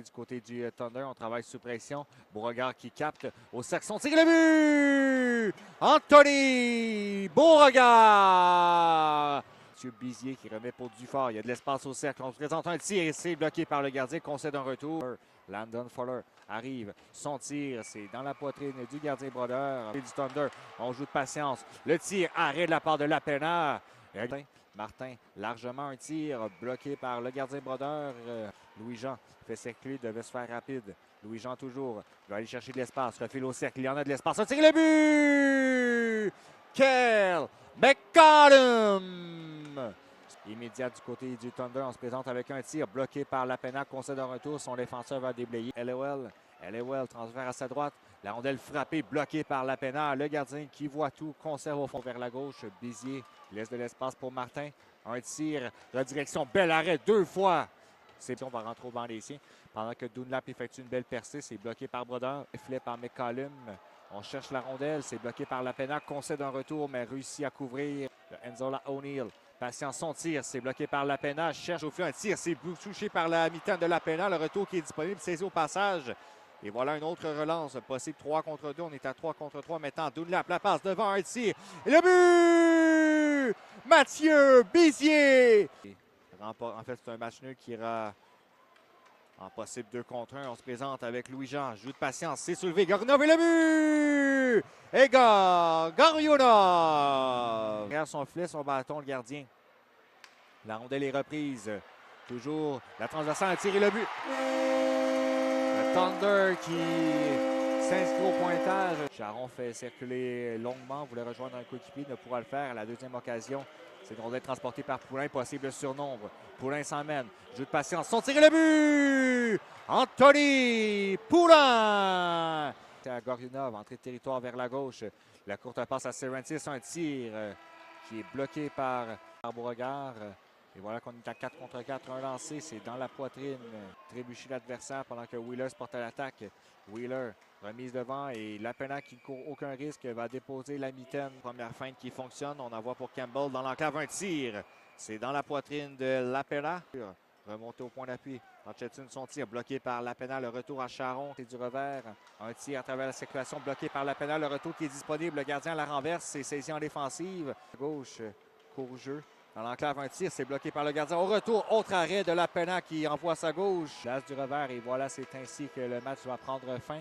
du côté du Thunder. On travaille sous pression. Beauregard qui capte au cercle. Son tir, le but! Anthony Beauregard! Monsieur Bizier qui remet pour Dufort. Il y a de l'espace au cercle. On se présente un tir et c'est bloqué par le gardien. Concède un retour. Landon Fuller arrive. Son tir, c'est dans la poitrine du gardien Brodeur. Du Thunder. On joue de patience. Le tir, arrêt de la part de Lapena. Martin, largement un tir bloqué par le gardien Brodeur. Louis-Jean fait cercler, devait se faire rapide. Louis-Jean toujours va aller chercher de l'espace. Refile au cercle, il y en a de l'espace. Un tir, le but! Kel McCollum! Immédiat du côté du Thunder, on se présente avec un tir bloqué par Lapena, concède un retour. Son défenseur va déblayer. Elewell, transfert à sa droite. La rondelle frappée, bloquée par Lapena. Le gardien qui voit tout, conserve au fond vers la gauche. Bizier laisse de l'espace pour Martin. Un tir, redirection, bel arrêt, 2 fois. On va rentrer au banc des siens. Pendant que Dunlap effectue une belle percée, c'est bloqué par Brodeur. Efflet par McCollum. On cherche la rondelle, c'est bloqué par Lapena. Concède un retour, mais réussit à couvrir Enzola O'Neill. Patient son tir, c'est bloqué par Lapena. Cherche au fil un tir, c'est touché par la mi-temps de Lapena. Le retour qui est disponible, saisi au passage. Et voilà une autre relance. Possible 3 contre 2. On est à 3 contre 3 maintenant. Dunlap la passe devant un tir. Et le but! Mathieu Bizier! En fait, c'est un match nul qui ira en possible 2 contre 1. On se présente avec Louis-Jean. Joue de patience. C'est soulevé. Gorionov et le but! Egor Gorionov! Derrière son filet, son bâton, le gardien. La rondelle est reprise. Toujours la transversale, un tir et le but. Le Thunder qui s'inscrit au pointage. Charon fait circuler longuement, voulait rejoindre un coéquipier, ne pourra le faire à la deuxième occasion. C'est une rondelle transportée par Poulain, possible surnombre. Poulain s'emmène, jeu de patience, son tir et le but! Anthony Poulain! À Gorionov, entrée de territoire vers la gauche. La courte passe à Serentis, un tir qui est bloqué par Beauregard. Et voilà qu'on est à 4 contre 4, un lancé, c'est dans la poitrine. Trébucher l'adversaire pendant que Wheeler se porte à l'attaque. Wheeler, remise devant et Lapena qui ne court aucun risque va déposer la mitaine. Première feinte qui fonctionne, on envoie pour Campbell dans l'enclave un tir. C'est dans la poitrine de Lapena. Remonté au point d'appui. Hutchinson, son tir bloqué par Lapena. Le retour à Charon. C'est du revers. Un tir à travers la circulation bloqué par Lapena. Le retour qui est disponible. Le gardien à la renverse. C'est saisi en défensive. À gauche, court jeu. Dans l'enclave, un tir, c'est bloqué par le gardien. Au retour, autre arrêt de Lapena qui envoie sa gauche. Place du revers et voilà, c'est ainsi que le match va prendre fin.